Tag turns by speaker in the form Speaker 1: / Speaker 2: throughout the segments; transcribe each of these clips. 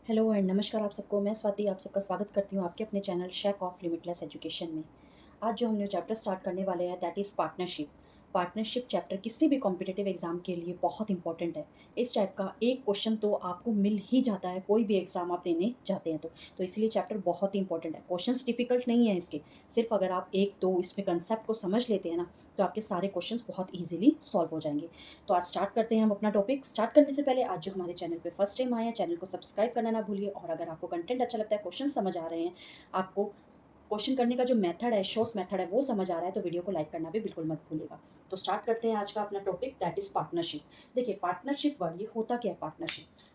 Speaker 1: Hello and नमस्कार आप सबको। मैं स्वाति आप सबका स्वागत करती हूँ आपके अपने channel shake of limitless education में। आज जो हम न्यू चैप्टर स्टार्ट करने वाले हैं that is partnership. Partnership chapter किसी भी कॉम्पिटिटिव एग्जाम के लिए बहुत इंपॉर्टेंट है। इस टाइप का एक क्वेश्चन तो आपको मिल ही जाता है, कोई भी एग्जाम आप देने जाते हैं तो इसलिए चैप्टर बहुत ही इंपॉर्टेंट है। क्वेश्चंस डिफिकल्ट नहीं है इसके, सिर्फ अगर आप एक दो इसमें कंसेप्ट को समझ लेते हैं ना तो आपके सारे क्वेश्चंस बहुत ईजिली सॉल्व हो जाएंगे। तो आज स्टार्ट करते हैं हम अपना टॉपिक। स्टार्ट करने से पहले आज जो हमारे चैनल पे फर्स्ट टाइम आए हैं, चैनल को सब्सक्राइब करना ना भूलिए। और अगर आपको कंटेंट अच्छा लगता है, क्वेश्चन समझ आ रहे हैं, आपको क्वेश्चन करने का जो मेथड है, शॉर्ट मेथड है, वो समझ आ रहा है तो वीडियो को लाइक करना भी बिल्कुल मत भूलिएगा। तो स्टार्ट करते हैं आज का अपना टॉपिक दैट इज पार्टनरशिप। देखिए पार्टनरशिप वर्ड ये होता क्या है।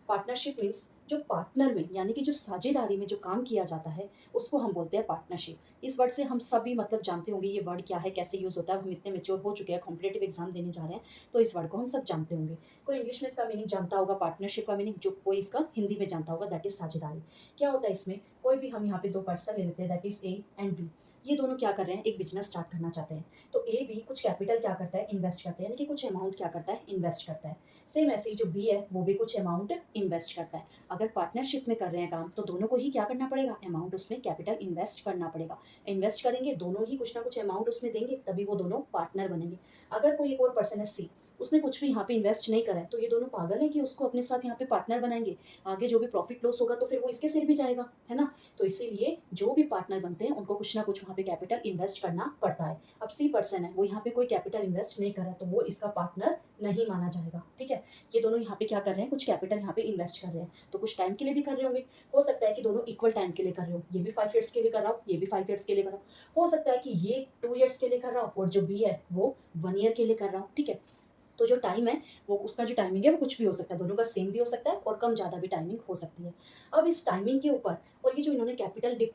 Speaker 1: पार्टनरशिप मीन्स जो पार्टनर में यानी कि जो साझेदारी में जो काम किया जाता है उसको हम बोलते हैं पार्टनरशिप। इस वर्ड से हम सभी मतलब जानते होंगे ये वर्ड क्या है, कैसे यूज होता है। हम इतने मेच्योर हो चुके हैं, कॉम्पिटेटिव एग्जाम देने जा रहे हैं तो इस वर्ड को हम सब जानते होंगे। कोई इंग्लिश में इसका मीनिंग जानता होगा, पार्टनरशिप का मीनिंग जो कोई इसका हिंदी में जानता होगा दैट इज साझेदारी। क्या होता है इसमें, कोई भी हम यहाँ पे दो पर्सन ले लेते हैं that is A and B. ये दोनों क्या कर रहे हैं, एक बिजनेस स्टार्ट करना चाहते हैं। तो ए बी कुछ कैपिटल क्या करता है, इन्वेस्ट करते हैं, यानी कि कुछ अमाउंट क्या करता है, इन्वेस्ट करता है। सेम ऐसे ही जो बी है वो भी कुछ अमाउंट इन्वेस्ट करता है। अगर पार्टनरशिप में कर रहे हैं काम तो दोनों को ही क्या करना पड़ेगा, अमाउंट उसमें कैपिटल इन्वेस्ट करना पड़ेगा। इन्वेस्ट करेंगे दोनों ही कुछ ना कुछ अमाउंट उसमें देंगे तभी वो दोनों पार्टनर बनेंगे। अगर कोई एक और पर्सन है सी, उसने कुछ भी यहाँ पे इन्वेस्ट नहीं करा है तो ये दोनों पागल है कि उसको अपने साथ यहाँ पे पार्टनर बनाएंगे। आगे जो भी प्रॉफिट लॉस होगा तो फिर वो इसके सिर भी जाएगा, है ना। तो इसीलिए जो भी पार्टनर बनते हैं उनको कुछ ना कुछ वहाँ पे कैपिटल इन्वेस्ट करना पड़ता है। अब सी पर्सन है वो यहाँ पे कोई कैपिटल इन्वेस्ट नहीं कर रहा है तो वो इसका पार्टनर नहीं माना जाएगा, ठीक है। ये दोनों यहाँ पे क्या कर रहे हैं, कुछ कैपिटल यहाँ पे इन्वेस्ट कर रहे हैं तो कुछ टाइम के लिए भी कर रहे होंगे। हो सकता है कि दोनों इक्वल टाइम के लिए कर रहे हो, ये भी 5 ईयर्स के लिए कर रहा हो, ये भी 5 ईयर्स के लिए कर रहा हो सकता है कि ये 2 ईयर्स के लिए कर रहा हो और जो बी है वो 1 ईयर के लिए कर रहा हो, ठीक है। तो जो टाइम है वो उसका जो टाइमिंग है वो कुछ भी हो सकता है, दोनों का सेम भी हो सकता है और कम ज़्यादा भी टाइमिंग हो सकती है। अब इस टाइमिंग के ऊपर और ये जो इन्होंने कैपिटल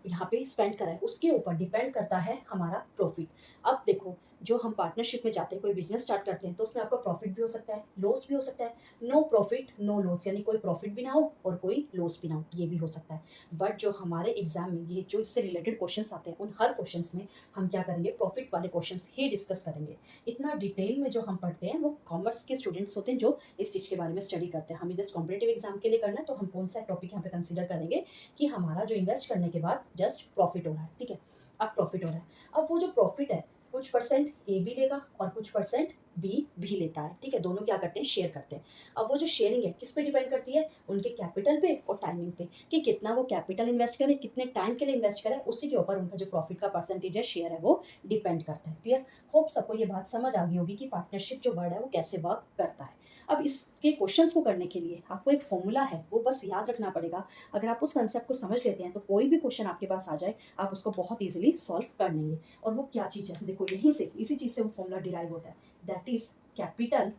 Speaker 1: यहाँ पे स्पेंड करा है उसके ऊपर डिपेंड करता है हमारा प्रॉफिट। अब देखो, जो हम पार्टनरशिप में जाते हैं, कोई बिजनेस स्टार्ट करते हैं तो उसमें आपका प्रॉफिट भी हो सकता है, लॉस भी हो सकता है। नो प्रॉफिट नो लॉस, यानी कोई प्रॉफिट भी ना हो और कोई लॉस भी ना हो, ये भी हो सकता है। बट जो हमारे एग्जाम में ये जो इससे रिलेटेड क्वेश्चंस आते हैं उन हर क्वेश्चंस में हम क्या करेंगे, प्रॉफिट वाले क्वेश्चंस ही डिस्कस करेंगे। इतना डिटेल में जो हम पढ़ते हैं वो कॉमर्स के स्टूडेंट्स होते हैं जो इस चीज़ के बारे में स्टडी करते हैं। हमें जस्ट कॉम्पिटेटिव एग्जाम के लिए करना है तो हम कौन सा टॉपिक यहाँ पे कंसीडर करेंगे कि हमारा जो इन्वेस्ट करने के बाद जस्ट प्रॉफिट हो रहा है, ठीक है। अब प्रॉफिट हो रहा है, अब वो जो प्रॉफिट है कुछ परसेंट ए भी लेगा और कुछ परसेंट बी भी लेता है, ठीक है। दोनों क्या करते हैं, शेयर करते हैं। अब वो जो शेयरिंग है किस पे डिपेंड करती है, उनके कैपिटल पे और टाइमिंग पे, कि कितना वो कैपिटल इन्वेस्ट करे, कितने टाइम के लिए इन्वेस्ट करे, उसी के ऊपर उनका जो प्रॉफिट का परसेंटेज है, शेयर है, वो डिपेंड करता है। क्लियर। होप सबको ये बात समझ आ गई होगी कि पार्टनरशिप जो वर्ड है वो कैसे वर्क करता है। अब इसके क्वेश्चंस को करने के लिए आपको एक फॉर्मूला है वो बस याद रखना पड़ेगा। अगर आप उस कंसेप्ट को समझ लेते हैं तो कोई भी क्वेश्चन आपके पास आ जाए आप उसको बहुत ईजिली सॉल्व कर लेंगे। और वो क्या चीज़ है, देखो यहीं से इसी चीज़ से वो फॉर्मूला डिराइव होता है that is capital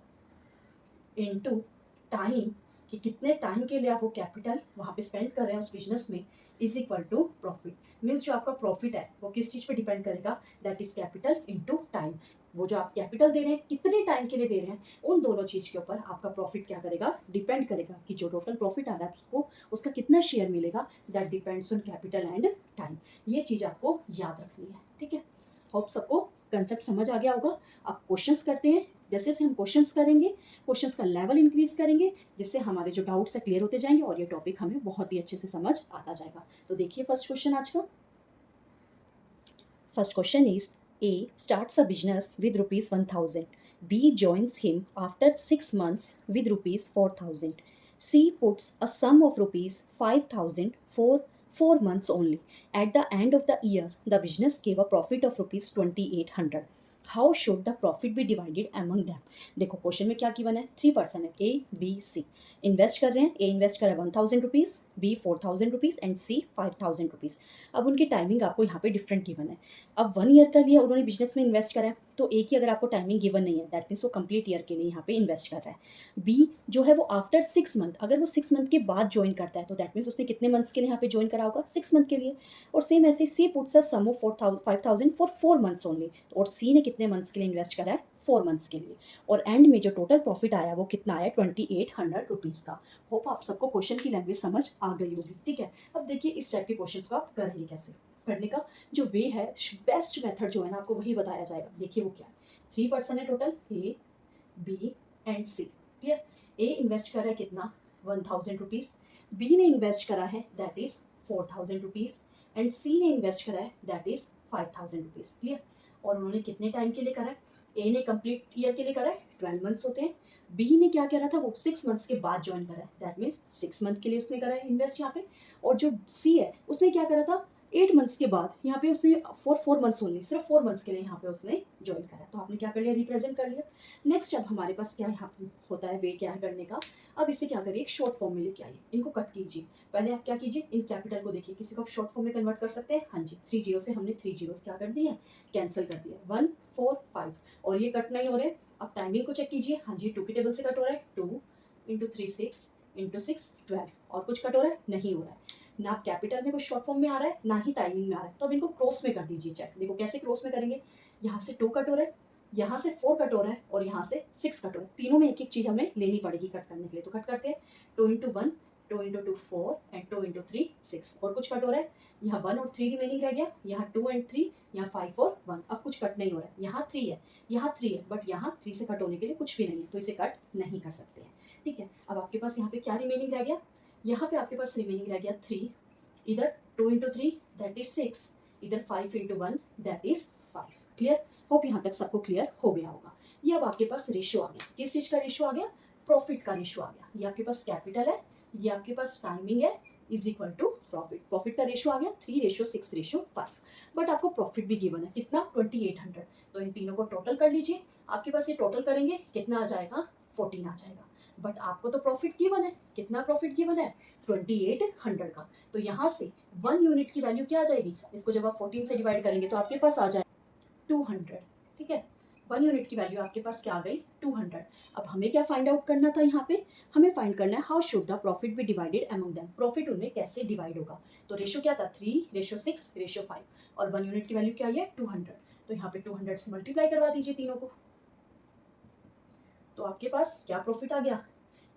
Speaker 1: into time, कि कितने टाइम के लिए आप वो कैपिटल वहाँ पे स्पेंड कर रहे हैं उस बिजनेस में, is equal to profit. Means जो आपका प्रॉफिट है वो किस चीज़ पे डिपेंड करेगा, that is capital into time. वो जो आप कैपिटल दे रहे हैं कितने टाइम के लिए दे रहे हैं, उन दोनों चीज़ के ऊपर आपका प्रॉफिट क्या करेगा, डिपेंड करेगा। कि जो टोटल प्रॉफिट आ रहा है उसको उसका कितना शेयर मिलेगा, that depends on capital and time. ये चीज़ आपको याद रखनी है, ठीक है। होप सबको कंसेप्ट समझ आ गया होगा। अब क्वेश्चंस करते हैं। जैसे जैसे हम क्वेश्चंस करेंगे क्वेश्चंस का लेवल इंक्रीज करेंगे जिससे हमारे जो डाउट्स है क्लियर होते जाएंगे और ये टॉपिक हमें बहुत ही अच्छे से समझ आता जाएगा। तो देखिए फर्स्ट क्वेश्चन आज का। First question is A starts a business with rupees 1000, B joins him after 6 months with rupees 4000, C puts a sum of rupees 5000 for 4 months only. At the end of the year the business gave a profit of rupees 2800. How should the profit be divided among them. देखो question में क्या given है, 3 person है, A B C invest कर रहे हैं। ए invest कर रहा है 1000 rupees, B 4000 rupees and C 5000 rupees. अब उनकी टाइमिंग आपको यहाँ पे डिफरेंट गिवन है। अब 1 ईयर का लिए उन्होंने बिजनेस में इन्वेस्ट करा है तो एक ही अगर आपको टाइमिंग गिवन नहीं है दैट मीन्स वो कंप्लीट ईयर के लिए यहाँ पे इन्वेस्ट कर रहा है। बी जो है वो आफ्टर 6 मंथ, अगर वो 6 मंथ के बाद ज्वाइन करता है तो दैट मीन्स उसने कितने मंथ्स के लिए यहाँ पे ज्वाइन करा होगा, 6 मंथ के लिए। और सेम ऐसे C puts a sum of 5000 for 4 months only, और सी ने कितने मंथ्स के लिए इन्वेस्ट करा है, 4 मंथ्स के लिए। और एंड में जो टोटल प्रॉफिट आया वो कितना आया, 2800 रुपीज़ का। होप आप सबको क्वेश्चन की लैंग्वेज समझ आ गई होगी, ठीक है। अब देखिए इस टाइप के क्वेश्चन को आप करेंगे कैसे। करने का जो वे है, बेस्ट मेथड जो है ना आपको वही बताया जाएगा। देखिए वो क्या है, 3 पर्सन है टोटल, ए बी एंड सी, ठीक है। ए इन्वेस्ट कर रहा है कितना, ₹1000, बी ने इन्वेस्ट करा है दैट इज ₹4000 एंड सी ने इन्वेस्ट करा है दैट इज ₹5000। क्लियर? और उन्होंने कितने टाइम के लिए करा है? ए ने कंप्लीट ईयर के लिए करा है, 12 मंथ्स होते हैं। बी ने क्या करा था, वो 6 मंथ्स के बाद ज्वाइन करा है, दैट मीन्स 6 मंथ के लिए उसने करा है इन्वेस्ट यहाँ पे। और जो सी है उसने क्या करा था, 8 मंथ्स के बाद यहाँ पे उसने फॉर 4 मंथ्स ओनली, सिर्फ 4 मंथ्स के लिए यहाँ पे उसने ज्वाइन करा। तो आपने क्या कर लिया, रिप्रेजेंट कर लिया। नेक्स्ट अब हमारे पास क्या यहाँ होता है, वे क्या है करने का। अब इसे क्या करिए, एक शॉर्ट फॉर्म में लेके आइए, इनको कट कीजिए। पहले आप क्या कीजिए, इन कैपिटल को देखिए, किसी को आप शॉर्ट फॉर्म में कन्वर्ट कर सकते हैं। हाँ जी, 3 जीरो से हमने 3 जीरो क्या कर दिया, कैंसिल कर दिया। 1 4 5 और ये कट नहीं हो रहे। अब टाइमिंग को चेक कीजिए, हाँ जी 2 के टेबल से कट हो रहा है, 2 इंटू 3 6 इंटू 6 12। और कुछ कट हो रहा है, नहीं हो रहा है। ना कैपिटल में कुछ शॉर्ट फॉर्म में आ रहा है, ना ही टाइमिंग में आ रहा है। तो अब इनको क्रॉस में कर दीजिए चेक। देखो कैसे क्रॉस में करेंगे, यहाँ से 2 कट हो रहा है, यहाँ से 4 कट हो रहा है और यहाँ से 6 कट हो रहा है। तीनों में एक एक चीज हमें लेनी पड़ेगी कट करने के लिए। तो कट करते हैं, 2 इंटू 1 2 इंटू 2 4 एंड 2 इंटू 3 6। और कुछ कट हो रहा है, यहाँ 1 और 3 रिमेनिंग रह गया, यहाँ 2 एंड 3, यहाँ 5 और 1। अब कुछ कट नहीं हो रहा है, यहाँ 3 है, यहाँ 3 है, बट यहाँ 3 से कट होने के लिए कुछ भी नहीं है, तो इसे कट नहीं कर सकते हैं। ठीक है, अब आपके पास यहाँ पे क्या रिमेनिंग रह गया, यहाँ पे आपके पास रिमेनिंग रह गया 3, इधर 2 इंटू 3 दैट इज 6, इधर 5 into 1 that is 5। Clear? Hope यहाँ तक सबको क्लियर हो गया होगा। ये अब आपके पास रेशियो आ गया, किस चीज का रेशियो आ गया, प्रॉफिट का रेशियो आ गया। ये आपके पास कैपिटल है, ये आपके पास टाइमिंग है, is equal to profit. Profit का रेशियो आ गया 3:6:5। बट आपको प्रॉफिट भी गिवन है, कितना, 2800। तो इन तीनों को टोटल कर लीजिए। आपके पास ये टोटल करेंगे कितना आ जाएगा, 14 आ जाएगा। बट आपको तो प्रॉफिट गिवन है, कितना प्रॉफिट गिवन है, 2800 का। तो यहाँ से 1 यूनिट की वैल्यू क्या आ जाएगी, इसको जब आप 14 से डिवाइड करेंगे तो आपके पास आ जाए 200। ठीक है, 1 यूनिट की वैल्यू आपके पास क्या आ गई, 200। अब हमें क्या फाइंड आउट करना था, यहाँ पे हमें फाइंड करना है how should the profit be divided among them, profit उनमें कैसे डिवाइड होगा। तो रेशियो क्या था, 3:6:5 और 1 यूनिट की वैल्यू क्या है, 200। तो यहाँ पे 200 से मल्टीप्लाई करवा दीजिए तीनों को। तो आपके पास क्या प्रॉफिट आ गया,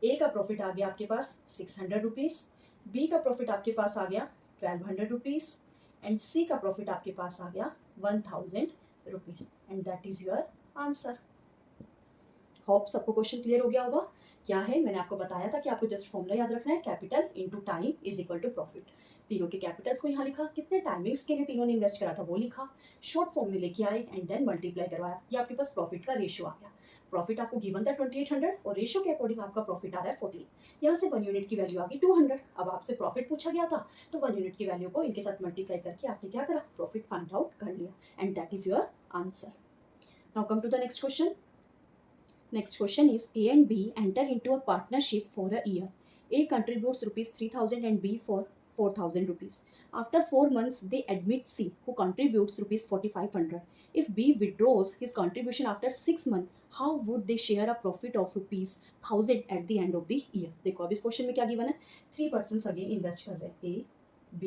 Speaker 1: ए का प्रॉफिट आ गया आपके पास ₹600, बी का प्रॉफिट आपके पास आ गया ₹1200 एंड सी का प्रॉफिट आपके पास आ गया ₹1000 and that is your answer. Hope सबको क्वेश्चन क्लियर हो गया होगा। क्या है, मैंने आपको बताया था कि आपको जस्ट फॉर्मूला याद रखना है, capital into time is equal to profit. तीनों के कैपिटल्स को यहाँ लिखा, कितने टाइमिंग्स के लिए तीनों ने इन्वेस्ट करा था वो लिखा, शॉर्ट फॉर्म में लेके आए एंड देन मल्टीप्लाई करवाया। ये आपके पास प्रॉफिट का रेशियो आ गया। प्रॉफिट आपको गिवन था 2800 और रेशियो के अकॉर्डिंग आपका प्रॉफिट आ रहा है 14। यहाँ से 1 यूनिट की वैल्यू आ गई 200। अब आपसे प्रॉफिट पूछा गया था, तो 1 यूनिट की वैल्यू को इनके साथ मल्टीप्लाई करके आपने क्या करा, प्रॉफिट फाइंड आउट कर लिया and that is your answer. Now come to the next question. Next question is, A and B enter into a partnership for a year. A contributes ₹3,000 and B for ₹4,000. After 4 months, they admit C, who contributes ₹4,500. If B withdraws his contribution after 6 months, how would they share a profit of ₹1,000 at the end of the year? देखो अब इस question में क्या given है, 3 persons again invest कर रहे हैं, A, B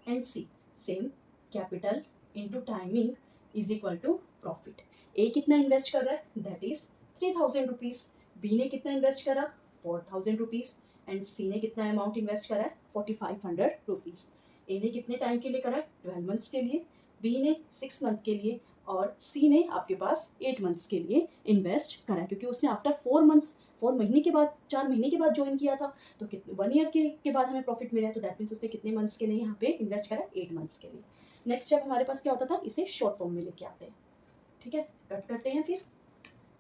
Speaker 1: and C. Same capital into timing is equal to profit. A कितना इन्वेस्ट कर रहा है, दैट इज ₹3,000, बी ने कितना इन्वेस्ट करा, ₹4,000 एंड सी ने कितना अमाउंट इन्वेस्ट करा है, ₹4,500। ए ने कितने टाइम के लिए करा है, 12 मंथ्स के लिए, बी ने 6 मंथ के लिए और सी ने आपके पास 8 मंथ्स के लिए इन्वेस्ट करा है, क्योंकि उसने आफ्टर 4 मंथ्स 4 महीने के बाद 4 महीने के बाद ज्वाइन किया था। तो कितने 1 ईयर के बाद हमें प्रॉफिट मिला है, तो दैट मीन्स उसने कितने मंथ्स के लिए यहाँ पे इन्वेस्ट करा, 8 मंथ्स के लिए। नेक्स्ट स्टेप हमारे पास क्या होता था, इसे शॉर्ट फॉर्म में लेके आते हैं। ठीक है, कट करते हैं। फिर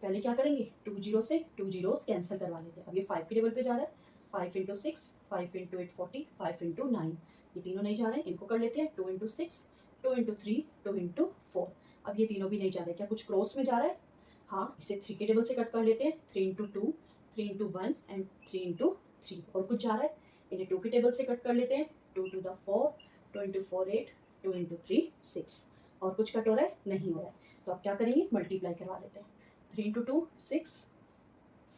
Speaker 1: पहले क्या करेंगे, 2 जीरो से 2 जीरोस कैंसिल करवा लेते हैं। अब ये 5 के टेबल पे जा रहा है, 5 इंटू 6 5 इंटू 8 40 5 इंटू 9, ये तीनों नहीं जा रहे हैं, इनको कर लेते हैं 2 इंटू 6 2 इंटू 3 2 इंटू 4। अब ये तीनों भी नहीं जा रहे, क्या कुछ क्रॉस में जा रहा है, हाँ इसे 3 के टेबल से कट कर लेते हैं, 3 इंटू 2 3 इंटू 1 एंड 3 इंटू 3। और कुछ जा रहा है, इन्हें 2 के टेबल से कट कर लेते हैं, 2 टू द 4 2 इंटू 4 8 2 इंटू 3 6। और कुछ कट हो रहा है, नहीं हो रहा है। तो आप क्या करेंगे, मल्टीप्लाई करवा लेते हैं, 3 इंटू 2 6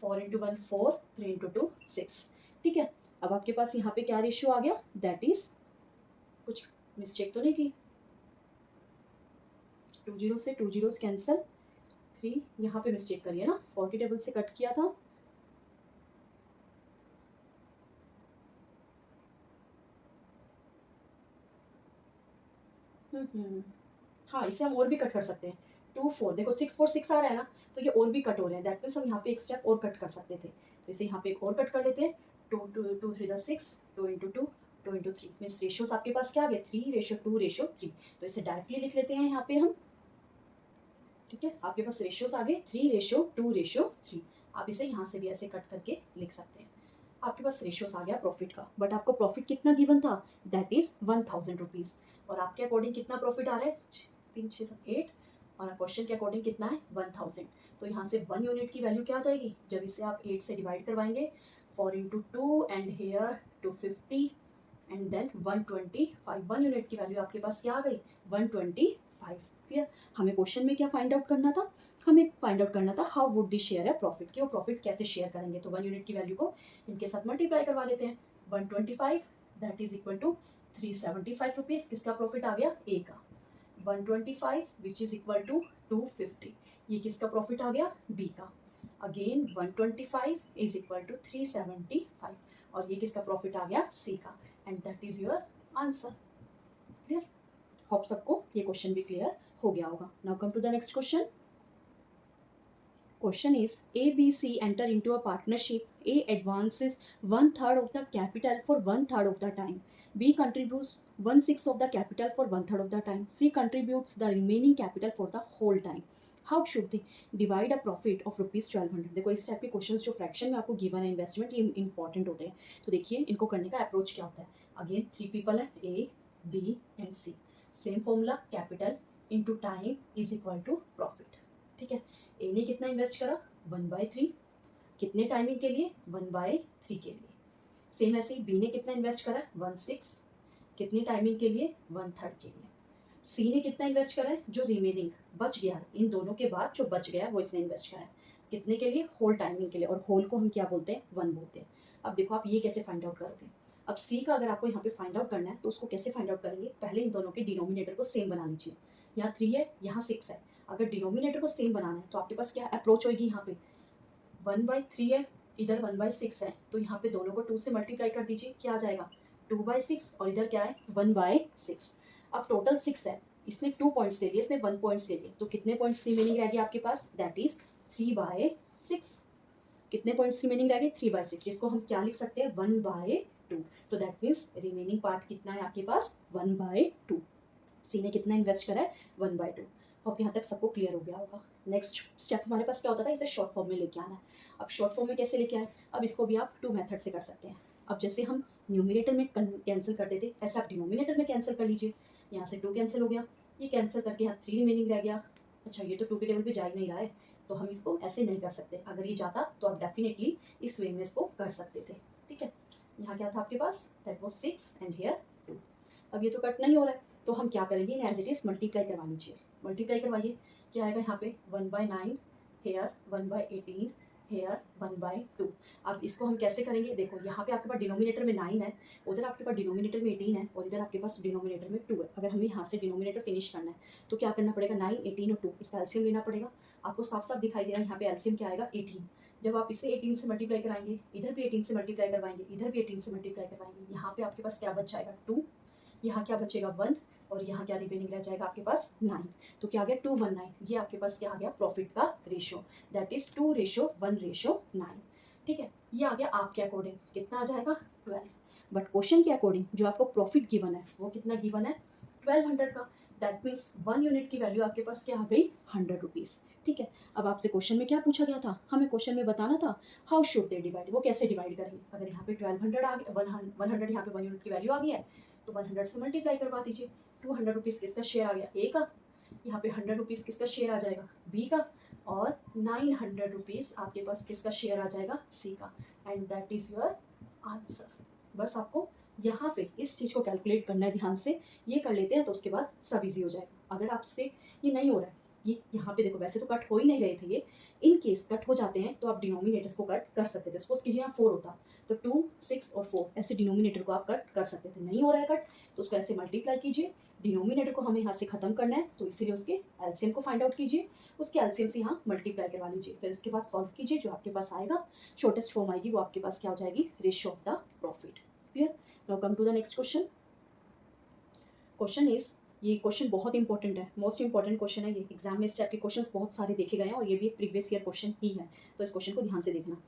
Speaker 1: 4 इंटू 1 4 3 इंटू 2 6। ठीक है, अब आपके पास यहाँ पे क्या रेशियो आ गया, दैट इज, कुछ मिस्टेक तो नहीं की, 2 जीरो से 2 जीरोस कैंसिल, 3 यहाँ पे मिस्टेक करिए ना, 4 के टेबल से कट किया था, हाँ इसे हम और भी कट कर सकते हैं, 2 4 देखो 6 4 6 आ रहा है ना, तो ये और भी कट हो रहे हैं, दैट मीन्स हम यहाँ पे एक स्टेप और कट कर सकते थे। तो इसे यहाँ पे एक और कट कर लेते हैं, two three the six, 2 × 2, 2 × 3 means ratios आपके पास क्या आ गए 3:2:3। तो इसे डायरेक्टली लिख लेते हैं यहाँ पे हम, ठीक है। आपके पास रेशियोज आ गए 3:2:3। आप इसे यहाँ से भी ऐसे कट करके लिख सकते हैं। आपके पास रेशियोज आ गया प्रॉफिट का, बट आपको प्रॉफिट कितना गिवन था, दैट इज 1000 रुपीज़। और आपके अकॉर्डिंग कितना प्रॉफिट आ रहा है, 3 6 7 8, और क्वेश्चन के अकॉर्डिंग कितना है 1000। तो यहाँ से 1 यूनिट की वैल्यू क्या आ जाएगी, जब इसे आप 8 से डिवाइड करवाएंगे, 4 × 2 and here 250 and then 125। 1 unit की वैल्यू आपके पास क्या आ गई 125। क्लियर। हमें क्वेश्चन में क्या फाइंड आउट करना था, हमें फाइंड आउट करना था हाउ वुड दी शेयर है प्रॉफिट, कि वो प्रॉफिट कैसे शेयर करेंगे। तो 1 यूनिट की वैल्यू को इनके साथ मल्टीप्लाई करवा लेते हैं, 125 that is equal to 375 rupees. किसका प्रॉफिट आ गया, ए का। 125 विच इज इक्वल टू 250, ये किसका प्रॉफिट आ गया, बी का। अगेन 125 इज इक्वल टू 375, और ये किसका प्रॉफिट आ गया, सी का। And that is your answer. Clear. Hope सबको ये क्वेश्चन भी क्लियर हो गया होगा। Now come to the next question. Question is ABC enter into a partnership. A advances 1/3 of the capital for 1/3 of the time. B contributes 1/6 of the capital for 1/3 of the time. C contributes the remaining capital for the whole time. How should they divide a profit of ₹1200? देखो इस type के questions जो fraction में आपको given है investment, ये important होते हैं। तो देखिए इनको करने का अप्रोच क्या होता है। अगेन 3 पीपल है, A, B and C। Same formula, capital into time is equal to profit. ठीक है। ए ने कितना इन्वेस्ट करा 1/3, कितने टाइमिंग के लिए 1/3 के लिए। सेम ऐसे ही बी ने कितना इन्वेस्ट करा 1/6, कितनी टाइमिंग के लिए 1/3 के लिए। सी ने कितना इन्वेस्ट करा है, जो रिमेनिंग बच गया है इन दोनों के बाद जो बच गया है वो इसने इन्वेस्ट करा है, कितने के लिए, होल टाइमिंग के लिए। और होल को हम क्या बोलते हैं, 1 बोलते हैं। अब देखो आप ये कैसे फाइंड आउट करोगे। अब सी का अगर आपको यहाँ पे फाइंड आउट करना है तो उसको कैसे फाइंड आउट करेंगे, पहले इन दोनों के डिनोमिनेटर को सेम बना लीजिए। यहाँ 3 है, यहाँ 6 है। अगर डिनोमिनेटर को सेम बनाना है तो आपके पास क्या अप्रोच होगी, यहाँ पे 1/3 है, इधर 1/6 है, तो यहाँ पे दोनों को 2 से मल्टीप्लाई कर दीजिए, क्या आ जाएगा 2/6, और इधर क्या है 1/6। अब टोटल 6 है, इसने 2 पॉइंट्स ले लिए, इसने 1 पॉइंट्स ले लिए, तो कितने पॉइंट्स रिमेनिंग रह गए आपके पास, दैट इज 3/6। कितने पॉइंट्स रिमेनिंग रह गए 3/6, जिसको हम क्या लिख सकते हैं 1/2। तो दैट मीन्स रिमेनिंग पार्ट कितना है आपके पास 1/2। सी ने कितना इन्वेस्ट करा है 1/2। अब यहाँ तक सबको क्लियर हो गया होगा। नेक्स्ट स्टेप हमारे पास क्या होता था, इसे शॉर्ट फॉर्म में लेके आना है। अब शॉर्ट फॉर्म में कैसे लेके आए, अब इसको भी आप 2 मेथड से कर सकते हैं। अब जैसे हम न्यूमिनेटर में कैंसिल करते थे, ऐसे आप डिनोमिनेटर में कैंसिल कर लीजिए। यहाँ से 2 कैंसिल हो गया, ये कैंसिल करके यहाँ 3 रिमेनिंग रह गया। अच्छा ये तो 2 के टेबल पे जा ही नहीं रहा है, तो हम इसको ऐसे नहीं कर सकते। अगर ये जाता तो आप डेफिनेटली इस वे में इसको कर सकते थे। ठीक है। यहाँ क्या था आपके पास, दैट वाज 6 एंड हियर 2। अब ये तो कट नहीं हो रहा है, तो हम क्या करेंगे, एज इट इज मल्टीप्लाई करवा लीजिए। मल्टीप्लाई करवाइए, क्या आएगा यहाँ पे 1/9 हेयर 1/18 हेयर 1/2। अब इसको हम कैसे करेंगे, देखो यहाँ पे आपके पास डिनोमिनेटर में 9 है, उधर आपके पास डिनोमिनेटर में 18 है, और इधर आपके पास डिनोमिनेटर में 2 है। अगर हमें यहाँ से डिनोमिनेटर फिनिश करना है तो क्या करना पड़ेगा, 9 18 और 2, इसका एलसीएम लेना पड़ेगा। आपको साफ साफ दिखाई दे रहा है यहाँ पे एलसीएम क्या आएगा 18। जब आप इसे 18 से मल्टीप्लाई कराएंगे, इधर भी 18 से मल्टीप्लाई करवाएंगे, इधर भी 18 से मल्टीप्लाई करवाएंगे, यहाँ पे आपके पास क्या बच जाएगा 2, यहाँ क्या बचेगा 1, और यहाँ क्या रिमेनिंग रह जाएगा आपके पास 9। तो क्या आ गया 219, ये आपके पास क्या आ गया प्रॉफिट का रेशो, दैट इज 2:1:9। ठीक है। ये आ गया आपके अकॉर्डिंग कितना आ जाएगा 12। बट क्वेश्चन के अकॉर्डिंग जो आपको प्रॉफिट गिवन है वो कितना गिवन है 1200 का। दैट मीन्स 1 यूनिट की वैल्यू आपके पास क्या आ गई 100 रुपीज़। ठीक है। अब आपसे क्वेश्चन में क्या पूछा गया था, हमें क्वेश्चन में बताना था हाउ शुड दे डिवाइड, वो कैसे डिवाइड करेंगे। अगर यहाँ पे 1200 आ गया 100, यहाँ पे 1 यूनिट की वैल्यू आ गई है, तो 100 से मल्टीप्लाई करवा दीजिए। 200 रुपीज़ किसका शेयर आ गया, ए का। यहाँ पे 100 रुपीज़ किसका शेयर आ जाएगा, बी का। और 900 रुपीज़ आपके पास किसका शेयर आ जाएगा, सी का। And that is your answer. बस आपको यहाँ पे इस चीज़ को कैलकुलेट करना है ध्यान से, ये कर लेते हैं तो उसके बाद सब इजी हो जाएगा। अगर आपसे ये नहीं हो रहा है, ये यहाँ पे देखो वैसे तो कट हो ही नहीं रहे थे ये, इन केस कट हो जाते हैं तो आप डिनोमिनेटर्स को कट कर सकते थे। सपोज कीजिए यहाँ 4 होता तो 2 6 और 4 ऐसे डिनोमिनेटर को आप कट कर सकते थे। नहीं हो रहा है कट तो उसको ऐसे मल्टीप्लाई कीजिए। डिनोमिनेटर को हमें यहाँ से खत्म करना है तो इसीलिए उसके एलसीएम को फाइंड आउट कीजिए, उसके एलसीएम से यहाँ मल्टीप्लाई करवा लीजिए, फिर उसके बाद सॉल्व कीजिए। जो आपके पास आएगा शॉर्टेस्ट फॉर्म आएगी वो आपके पास क्या हो जाएगी, ratio of the profit. Clear. Now come to the next question. Question is, ये क्वेश्चन बहुत इंपॉर्टेंट है, मोस्ट इंपॉर्टेंट क्वेश्चन है ये। एग्जाम में इस टाइप के क्वेश्चंस बहुत सारे देखे गए हैं और ये भी एक प्रीवियस ईयर क्वेश्चन ही है, तो इस क्वेश्चन को ध्यान से देखना।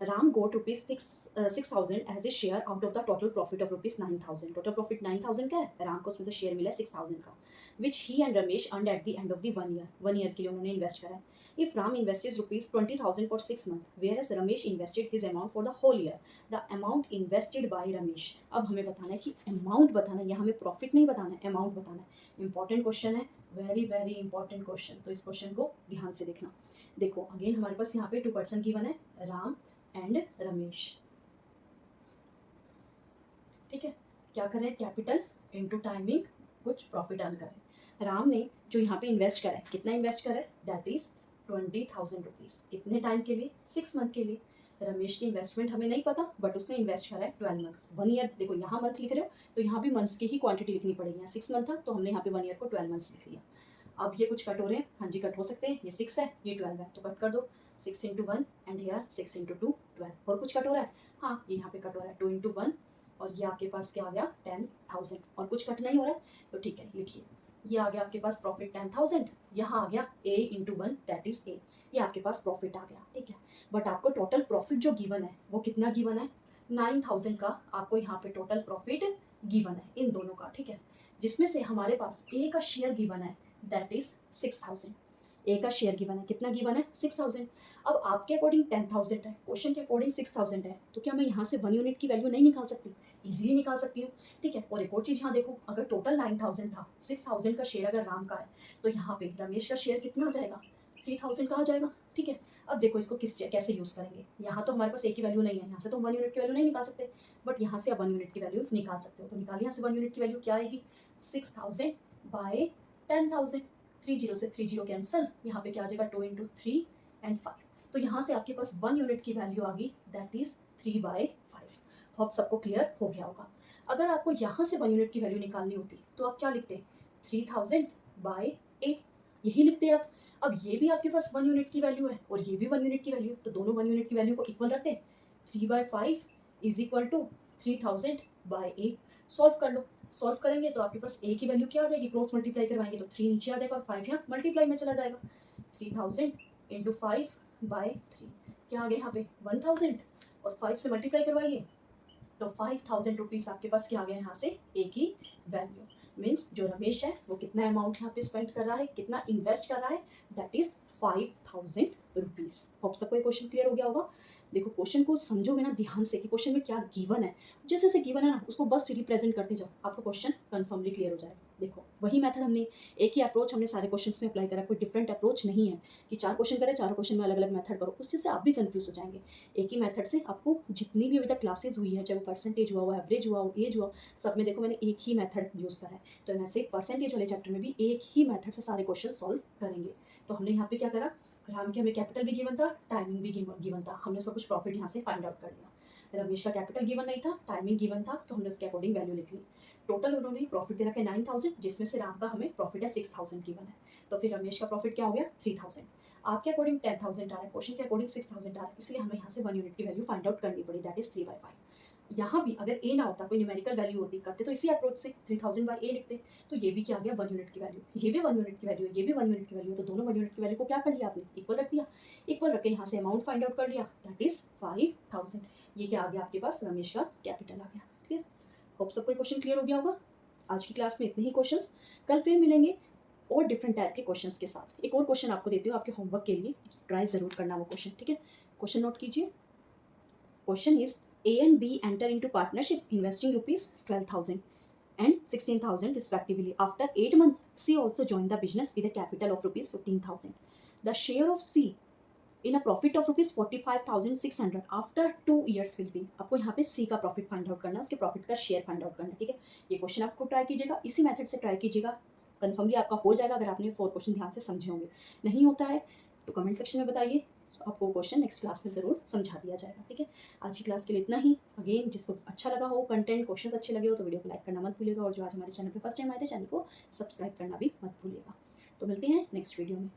Speaker 1: Ram got rupees 6,000 as a share out of the total profit of rupees 9,000। Total profit 9,000 का है, राम को उसमें से शेयर मिला 6,000 का, which he and Ramesh earned at the end of the 1 year. 1 year के लिए उन्होंने इन्वेस्ट करा है। If Ram invested rupees 20,000 for 6 months, whereas Ramesh invested his amount for the whole year, the amount invested by Ramesh. अब हमें बताना है कि अमाउंट बताना है, यहाँ हमें प्रॉफिट नहीं बताना है, अमाउंट बताना है। इंपॉर्टेंट क्वेश्चन है, वेरी वेरी इंपॉर्टेंट क्वेश्चन, तो इस क्वेश्चन को ध्यान से देखना। देखो अगेन हमारे पास यहाँ पे 2 पर्सन गिवन है, राम एंड रमेश। ठीक है, क्या करें, कैपिटल इनटू टाइमिंग, कुछ प्रॉफिट अर्न करें। राम ने जो यहाँ पे इन्वेस्ट करा है, कितना इन्वेस्ट करा है, दैट इज 20,000 रुपीज। कितने टाइम के लिए, 6 मंथ के लिए। रमेश की इन्वेस्टमेंट हमें नहीं पता, बट उसने इन्वेस्ट करा है 12 मंथ्स। 1 ईयर, देखो यहाँ मंथ लिख रहे हो तो यहाँ भी मंथ्स की ही क्वांटिटी लिखनी पड़ेगी। यहाँ 6 मंथ था तो हमने यहाँ पे 1 ईयर को 12 मंथ्स लिख लिया। अब ये कुछ कट हो रहे हैं, हाँ जी कट हो सकते हैं, ये 6 है ये 12 है, तो कट कर दो। 6 इंटू 1 एंड हेयर 6 इंटू 2 12। और कुछ कट हो रहा है, हाँ ये यहाँ पे कट हो रहा है 2 इंटू 1, और ये आपके पास क्या आ गया 10,000। और कुछ कट नहीं हो रहा है तो ठीक है लिखिए, ये आ गया आपके पास प्रॉफिट 10,000, यहाँ आ गया a into 1 that is a, ये आपके पास प्रॉफिट आ गया। ठीक है, बट आपको टोटल प्रॉफिट जो गिवन है वो कितना गिवन है, 9,000 का आपको यहाँ पे टोटल प्रॉफिट गिवन है इन दोनों का। ठीक है, जिसमें से हमारे पास a का शेयर गिवन है दैट इज 6,000। ए का शेयर गिवन है, कितना गिवन है 6,000। अब आपके अकॉर्डिंग 10,000 है, क्वेश्चन के अकॉर्डिंग 6,000 है, तो क्या मैं यहाँ से 1 यूनिट की वैल्यू नहीं निकाल सकती, इजीली निकाल सकती हूँ। ठीक है, और एक और चीज़ यहाँ देखो, अगर टोटल 9,000 था, 6,000 का शेयर अगर राम का है, तो यहाँ पे रमेश का शेयर कितना आ जाएगा, 3,000 का आ जाएगा। ठीक है, अब देखो इसको कैसे यूज़ करेंगे। यहाँ तो हमारे पास एक की वैल्यू नहीं है, यहाँ से तो 1 यूनिट की वैल्यू नहीं निकाल सकते, बट यहाँ से आप 1 यूनिट की वैल्यू निकाल सकते हो। तो निकालिए यहाँ से 1 यूनिट की वैल्यू क्या आएगी, 6,000 बाय 10,000। 30 से 30 कैंसिल, यहाँ पे क्या आ जाएगा 2 इंटू 3 एंड 5। तो यहाँ से आपके पास 1 यूनिट की वैल्यू आ गई दैट इज 3/5। होप सबको क्लियर हो गया होगा। अगर आपको यहाँ से 1 यूनिट की वैल्यू निकालनी होती तो आप क्या लिखते, 3,000 बाय 8, यही लिखते आप। अब ये भी आपके पास 1 यूनिट की वैल्यू है और ये भी 1 यूनिट की वैल्यू, तो दोनों 1 यूनिट की वैल्यू को इक्वल रखते, 3/5 is equal to 3,000 by 8। Solve कर लो, सॉल्व करेंगे तो आपके पास ए की वैल्यू क्या आ जाएगी, क्रॉस मल्टीप्लाई करवाएंगे तो 3 नीचे आ जाएगा और 5 यहाँ मल्टीप्लाई में चला जाएगा। 3,000 इंटू 5/3 क्या आ गया यहाँ पे 1,000, और 5 से मल्टीप्लाई करवाइए तो 5,000 रुपीज़ आपके पास क्या आ गया यहाँ से ए की वैल्यू। मीन्स जो रमेश है वो कितना अमाउंट यहाँ पे स्पेंड कर रहा है, कितना इन्वेस्ट कर रहा है, दैट इज 5,000 रुपीज़। होप सबको ये क्वेश्चन क्लियर हो गया होगा। देखो क्वेश्चन को समझोगे ना ध्यान से कि क्वेश्चन में क्या गिवन है, जैसे जैसे गिवन है ना उसको बस रिप्रेजेंट करते जाओ, आपका क्वेश्चन कन्फर्मली क्लियर हो जाएगा। देखो वही मेथड हमने, एक ही अप्रोच हमने सारे क्वेश्चंस में अप्लाई करा, कोई डिफरेंट अप्रोच नहीं है कि 4 क्वेश्चन करें 4 क्वेश्चन में अलग अलग मेथड करो, उस चीज़ से आप भी कंफ्यूज हो जाएंगे। एक ही मेथड से आपको जितनी भी अभी तक क्लासेज हुई है, चाहे वो परसेंटेज हुआ हो, एवरेज हुआ हो, एज हुआ, सब में देखो मैंने एक ही मेथड यूज़ करा है। तो वैसे परसेंटेज वाले चैप्टर में भी एक ही मेथड से सारे क्वेश्चन सॉल्व करेंगे। तो हमने यहाँ पे क्या करा, राम के हमें कैपिटल भी गिवन था, टाइमिंग भी गिवन था, हमने उसका कुछ प्रॉफिट यहाँ से फाइंड आउट कर लिया। रमेश का कैपिटल गिवन नहीं था, टाइमिंग गिवन था, तो हमने उसके अकॉर्डिंग वैल्यू लिख ली। टोटल उन्होंने प्रॉफिट दे रखा है 9,000, जिसमें से राम का हमें प्रॉफिट है 6,000 गिवन है, तो फिर रमेश का प्रॉफिट क्या हो गया 3,000। आपके अकॉर्डिंग 10,000 आ रहा है, क्वेश्चन के अकॉर्डिंग 6,000 आ रहा है, इसलिए हमें यहाँ से 1 यूनिट की वैल्यू फाइंड आउट करनी पड़ी, दैट इज 3/5। यहाँ भी अगर ए ना होता, कोई न्यूमेरिकल वैल्यू होती, करते तो इसी अप्रोच से 3,000 बाय ए लिखते, तो ये भी क्या आ गया 1 यूनिट की वैल्यू, ये भी 1 यूनिट की वैल्यू है, ये भी 1 यूनिट की वैल्यू है, तो दोनों 1 यूनिट की वैल्यू को क्या कर लिया आपने, इक्वल रख दिया। इक्वल रख के यहाँ से अमाउंट फाइंड आउट कर लिया, दैट इज 5,000। ये क्या आ गया आपके पास, रमेश का कैपिटल आ गया। ठीक है, होप सबको क्वेश्चन क्लियर हो गया होगा। आज की क्लास में इतने ही क्वेश्चंस, कल फिर मिलेंगे और डिफरेंट टाइप के क्वेश्चंस के साथ। एक और क्वेश्चन आपको देती हूँ आपके होमवर्क के लिए, ट्राई जरूर करना वो क्वेश्चन। ठीक है, क्वेश्चन नोट कीजिए। Question is A and B enter into partnership investing rupees 12,000 and 16,000 respectively. After 8 months, C also joined the business with a capital of rupees 15,000. The share of C in a profit of rupees 45,600 after 2 years will be. आपको यहाँ पे C का profit find out करना है, उसके profit का share find out करना है। ठीक है, ये क्वेश्चन आपको ट्राई कीजिएगा, इसी मेथड से ट्राई कीजिएगा, कन्फर्मली आपका हो जाएगा अगर आपने 4 क्वेश्चन ध्यान से समझे होंगे। नहीं होता है तो कमेंट सेक्शन में बताइए, आपको क्वेश्चन नेक्स्ट क्लास में ज़रूर समझा दिया जाएगा। ठीक है, आज की क्लास के लिए इतना ही। अगेन जिसको अच्छा लगा हो, कंटेंट क्वेश्चन अच्छे लगे हो, तो वीडियो को लाइक करना मत भूलिएगा, और जो आज हमारे चैनल पे फर्स्ट टाइम आए थे चैनल को सब्सक्राइब करना भी मत भूलिएगा। तो मिलते हैं नेक्स्ट वीडियो में।